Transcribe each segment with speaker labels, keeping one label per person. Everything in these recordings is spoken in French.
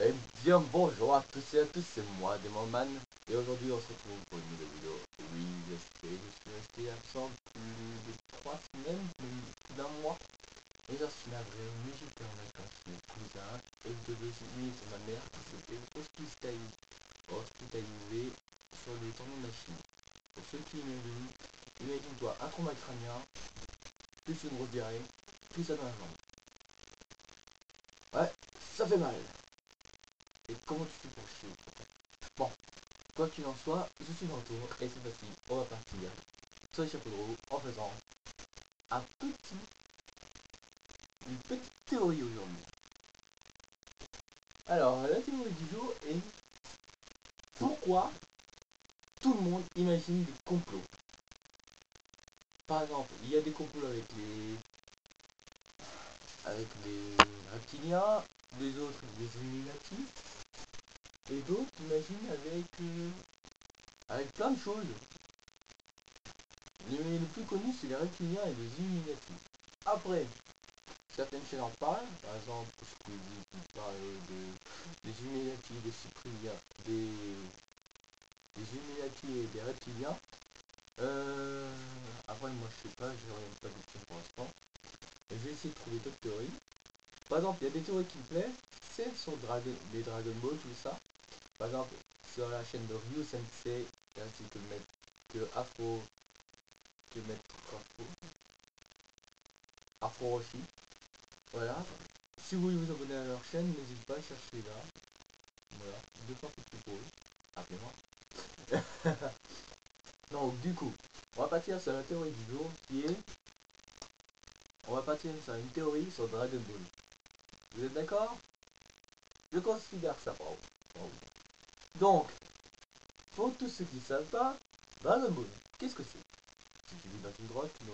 Speaker 1: Eh bien bonjour à tous et à tous, c'est moi Demonman et aujourd'hui on se retrouve pour une nouvelle vidéo. Oui, je suis resté absent plus de 3 semaines, plus d'un mois. Et j'en suis navré, mais j'étais en vacances chez mes cousins et de 2 nuits de ma mère qui s'était hospitalisée sur des tournois de machine. Pour ceux qui imaginent, imagine-toi un trauma crânien, plus une grosse diarrhée, tout ça dans la jambe. Ouais, ça fait mal. Et comment tu fais pour chier? Bon, quoi qu'il en soit, je suis de retour et c'est parti, on va partir sur les chapeaux de roue en faisant une petite théorie aujourd'hui. Alors, la théorie du jour est pourquoi tout le monde imagine des complots. Par exemple, il y a des complots avec les reptiliens, les autres les Illuminati, et d'autres imaginent avec plein de choses. Les plus connus c'est les reptiliens et les Illuminati. Après, certaines chaînes en parlent, par exemple Squeezie qui parle des Illuminati, des Cypriens, des Illuminati et des reptiliens. Après moi je sais pas, je regarde pas dessus pour l'instant. Et je vais essayer de trouver d'autres théories. Par exemple, il y a des théories qui me plaisent, c'est sur les Dragon Ball, tout ça. Par exemple, sur la chaîne de Ryu Sensei, ainsi que Afro Roshi. Voilà. Si vous voulez vous abonner à leur chaîne, n'hésitez pas à chercher là. Voilà. 2 fois plus pour eux. Appelez-moi. Donc du coup, on va partir sur la théorie du jour qui est... On va partir sur une théorie sur Dragon Ball. Vous êtes d'accord? Je considère ça pour vous. Donc, pour tous ceux qui ne savent pas, Dragon Ball, qu'est-ce que c'est? Si tu vis dans une grotte, tu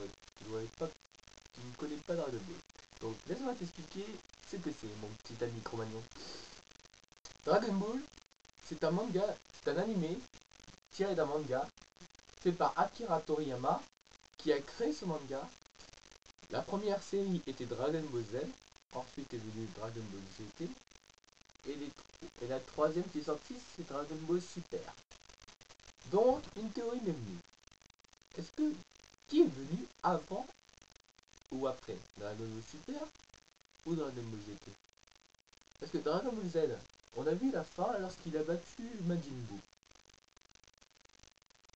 Speaker 1: ne connais pas Dragon Ball. Donc, laisse-moi t'expliquer ce que c'est, mon petit ami Cro-Magnon. Dragon Ball, c'est un manga, c'est un animé tiré d'un manga fait par Akira Toriyama qui a créé ce manga. La première série était Dragon Ball Z, ensuite est venu Dragon Ball GT, et la troisième qui est sortie c'est Dragon Ball Super. Donc une théorie m'est venue. Est-ce que qui est venu avant ou après Dragon Ball Super ou Dragon Ball GT? Parce que Dragon Ball Z, on a vu la fin lorsqu'il a battu Majin Buu.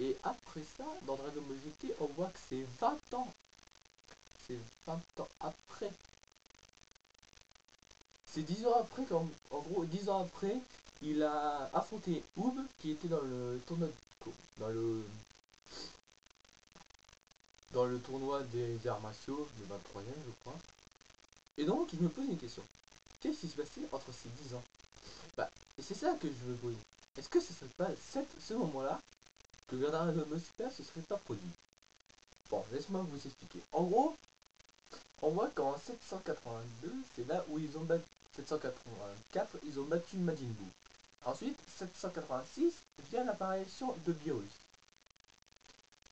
Speaker 1: Et après ça, dans Dragon Ball GT, on voit que c'est 20 ans. C'est 20 ans après. C'est 10 ans après, en gros, 10 ans après, il a affronté Oob qui était dans le tournoi dans le tournoi des arts martiaux, le 23e je crois. Et donc je me pose une question. Qu'est-ce qui s'est passé entre ces 10 ans? Bah, c'est ça que je me pose. Est-ce que ce serait pas ce moment-là que le Dragon Ball Super se serait pas produit? Bon, laisse-moi vous expliquer. En gros, on voit qu'en 782, c'est là où ils ont battu 784, ils ont battu Majin Buu. Ensuite, 786 vient l'apparition de Beerus.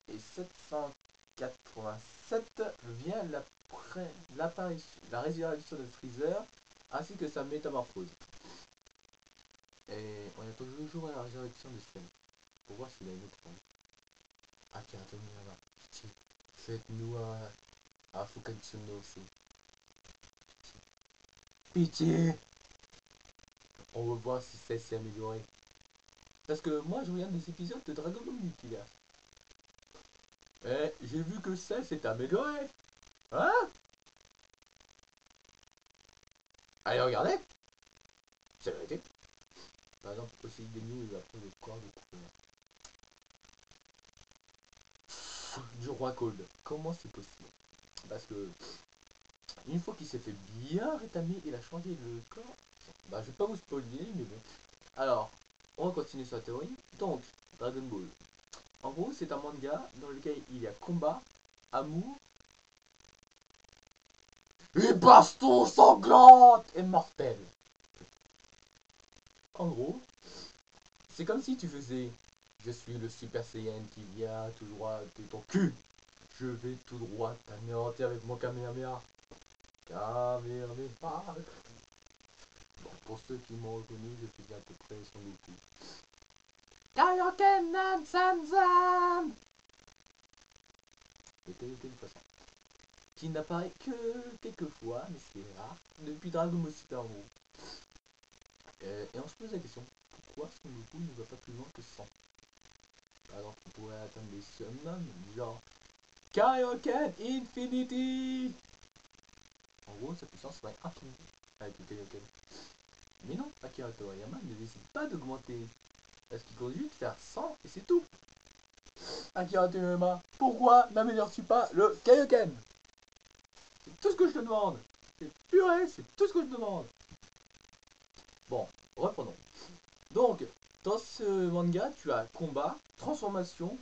Speaker 1: Et 787 vient la résurrection de Freezer ainsi que sa métamorphose. Et on attend toujours la résurrection de Cell pour voir s'il a une autre forme. Akira Toriyama, faites-nous un Fukatsu no Uso. Pitié! On va voir si ça s'est amélioré. Parce que moi je regarde des épisodes de Dragon Ball Multiverse. Et j'ai vu que ça s'est amélioré. Hein? Allez regardez. C'est la vérité. Par exemple, aussi des news après le corps de couleur. Du roi Cold. Comment c'est possible? Parce que une fois qu'il s'est fait bien rétablir, il a changé le corps. Bah je vais pas vous spoiler, mais bon. Alors, on va continuer sur la théorie. Donc, Dragon Ball. En gros, c'est un manga dans lequel il y a combat, amour, et baston sanglante et mortelle. En gros, c'est comme si tu faisais je suis le Super Saiyan qui vient tout droit de ton cul. Je vais tout droit t'anéantir avec mon Kamehameha. Kamehameha. Bon. Pour ceux qui m'ont reconnu, je faisais à peu près Son Goku. Kaioken Nan Sanzan. Et Kaioken fait ça. Qui n'apparaît que quelques fois, mais c'est rare, depuis Dragon Ball Super Gros. Et on se pose la question, pourquoi Son Goku ne va pas plus loin que 100? Alors qu'on pourrait atteindre des summons, genre Kaioken Infinity. En gros, sa puissance serait infinie avec le Kaioken. Mais non, Akira Toriyama ne décide pas d'augmenter. Parce qu'il compte juste faire 100 et c'est tout. Akira Toriyama, pourquoi n'améliores-tu pas le Kaioken? C'est tout ce que je te demande. C'est purée, c'est tout ce que je te demande. Bon, reprenons. Donc, dans ce manga, tu as combat, transformation,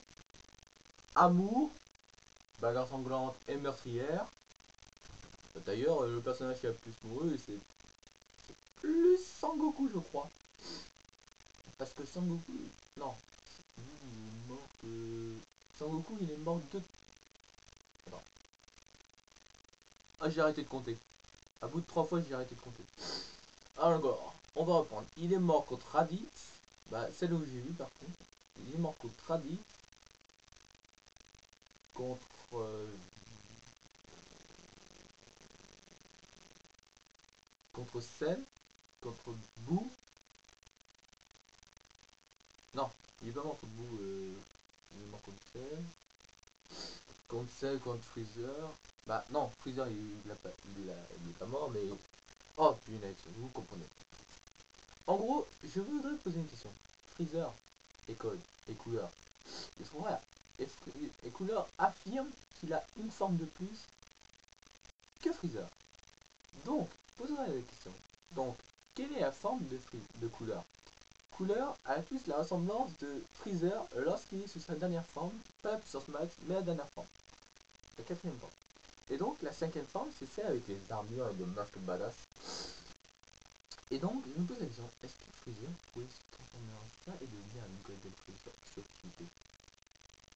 Speaker 1: amour, bagarre sanglante et meurtrière. D'ailleurs, le personnage qui a le plus mouru, c'est plus Sangoku, je crois. Parce que Sangoku, non, il est mort que... Sangoku, il est mort de... Attends. Ah, j'ai arrêté de compter. À bout de 3 fois, j'ai arrêté de compter. Alors, on va reprendre. Il est mort contre Raditz. Bah, celle où j'ai vu, par contre. Il est mort contre Raditz. Contre... contre Cell. Contre Boo. Non, il est pas mort contre Boo. Il est mort contre Cell. Contre Cell, contre Freezer. Bah, non, Freezer, il est pas mort, mais... Oh, punaise, vous comprenez. En gros, je voudrais poser une question. Freezer et Code et Couleur. Ils sont vrai. Et Couleur affirme qu'il a une forme de plus que Freezer. Donc, poserai la question. Donc, quelle est la forme de Couleur? Couleur a plus la ressemblance de Freezer lorsqu'il est sous sa dernière forme, pas la puissance max, mais la dernière forme. La quatrième forme. Et donc, la cinquième forme, c'est celle avec les armures et le masque badass. Et donc, je me pose la question, est-ce que Freezer pourrait se transformer en ça et devenir un Golden Freezer sur Tite?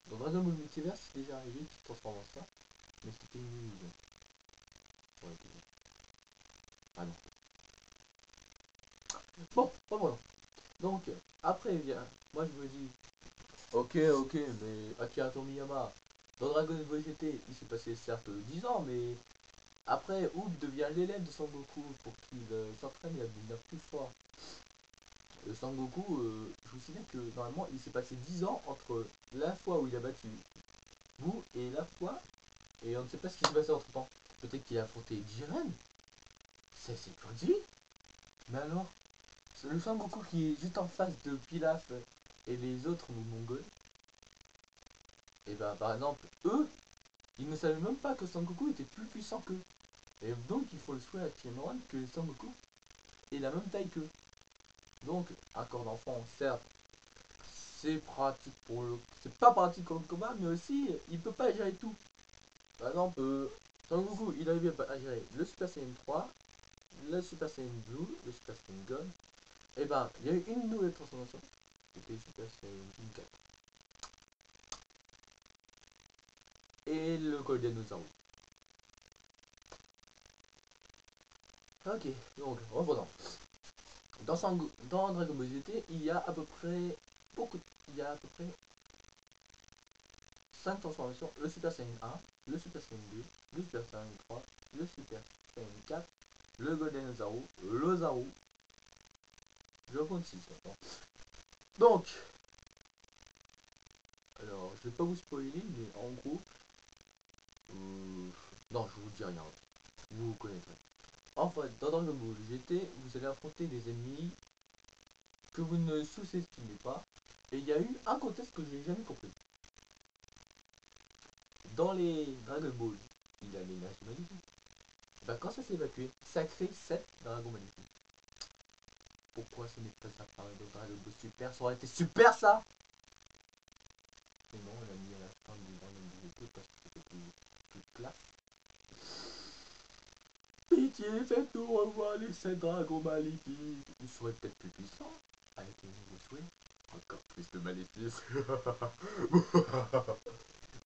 Speaker 1: Dans Dragon Ball Multiverse, c'est déjà arrivé qu'il se transforme en ça, mais c'était une illusion. Ouais, ah non. Bon, reprenons. Donc, après, vient, moi je me dis, ok, mais Akira Toriyama, dans Dragon Ball GT, il s'est passé certes 10 ans, mais après, Oud devient l'élève de Sangoku pour qu'il s'entraîne et à devenir plus fort. Le Sangoku, je vous signale que normalement il s'est passé 10 ans entre la fois où il a battu Boo et la fois, et on ne sait pas ce qui s'est passé entre temps. Peut-être qu'il a affronté Jiren. C'est produit. Mais alors, c'est le Sangoku qui est juste en face de Pilaf et les autres Mongols. Et bah par exemple, eux, ils ne savaient même pas que Sangoku était plus puissant qu'eux. Et donc il faut le souhaiter à Shenron que Sangoku ait la même taille qu'eux. Donc, un corps d'enfant, certes, c'est pratique pour le... C'est pas pratique pour le combat, mais aussi, il peut pas gérer tout. Par exemple, Sangoku, il arrivait à gérer le Super Saiyan 3, le Super Saiyan Blue, le Super Saiyan Gold. Et ben, il y a eu une nouvelle transformation, c'était le Super Saiyan 4. Et le Golden Ozaru. Ok, donc, reprenons. Dans Dragon Ball GT, il y a à peu près il y a à peu près 5 transformations, le Super Saiyan 1, le Super Saiyan 2, le Super Saiyan 3, le Super Saiyan 4, le Golden Ozaru, l'Ozaru. Je compte 6 maintenant. Donc, alors, je vais pas vous spoiler, mais en gros, non, je vous dis rien, vous connaîtrez. En fait, dans Dragon Ball GT, vous allez affronter des ennemis que vous ne sous-estimez pas, et il y a eu un contexte que je n'ai jamais compris. Dans les Dragon Ball, il y a l'énergie magnétique. Bah quand ça s'est évacué, ça crée 7 dragons magnétiques. Pourquoi ce n'est pas ça par le Dragon Ball Super? Ça aurait été super ça! Mais non, on l'a mis à la fin du Dragon Ball GT parce que c'était plus classe. Pitié, faites-nous revoir les 7 dragons maléfiques. Ils seraient peut-être plus puissants avec les nouveaux souhaits. Encore plus de maléfices.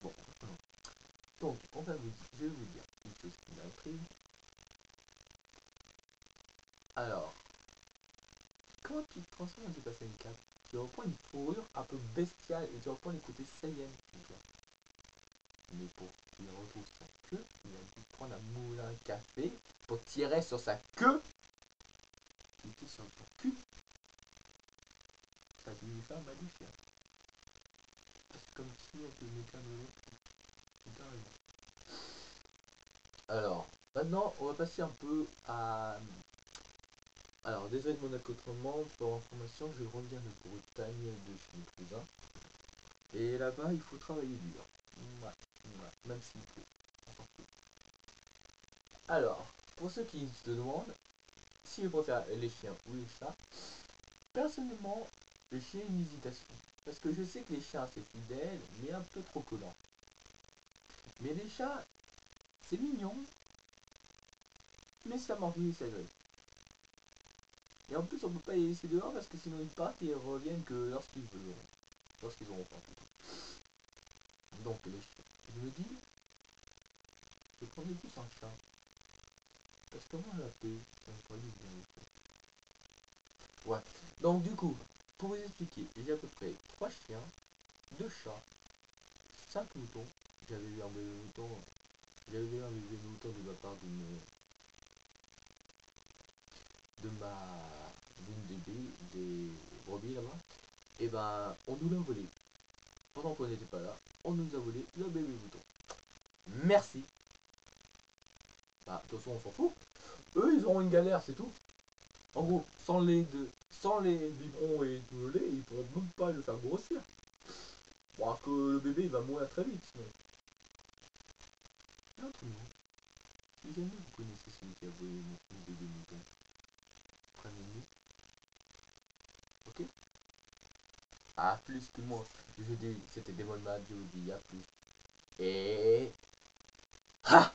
Speaker 1: Bon, donc, je vais vous dire une chose qui m'intrigue. Alors, quand tu te transformes en Super Saiyan 4, tu reprends une fourrure un peu bestiale et tu reprends les côtés Saiyan. Mais pour qu'il retrouve sa queue, il a dû prendre un moulin à café pour tirer sur sa queue. Il était sur son cul. Ça a dû lui faire mal du chien. C'est comme si on te mettait un melon. Alors, maintenant, on va passer un peu à... Alors, désolé de mon accoutrement, pour information, je reviens de Bretagne, de chez mes cousins. Et là-bas, il faut travailler dur. Ouais, même s'il pleut. On s'en fout. Alors, pour ceux qui se demandent, si je préfère les chiens ou les chats, personnellement, les chiens une hésitation. Parce que je sais que les chiens c'est fidèle, mais un peu trop collant. Mais les chats, c'est mignon, mais ça mordit et ça grille. Et en plus, on peut pas les laisser dehors parce que sinon ils partent et ils reviennent que lorsqu'ils veulent. Lorsqu'ils auront faim. Donc, les chiens. Je me dis, je prendrais plus un chat. Parce que moi, la paix, ça me ferait du bien. Ouais. Donc, du coup, pour vous expliquer, j'ai à peu près 3 chiens, 2 chats, 5 moutons. J'avais eu un bébé mouton. J'avais eu un bébé mouton de ma part d'une des brebis là-bas. Et ben, on nous l'a volé. Pendant qu'on n'était pas là, on nous a volé le bébé mouton. Merci. Bah, de toute façon, on s'en fout. Eux, ils auront une galère, c'est tout. En gros, sans les biberons et tout le lait, ils pourront même pas le faire grossir. Bon, alors que le bébé, il va mourir très vite, sinon. Et entre nous, si jamais vous connaissez celui qui a volé mon bébé mouton, prenez-nous, ok? Ah, plus que moi. Je dis, c'était des bonnes maths, je vous dis, à plus. Et... Ha!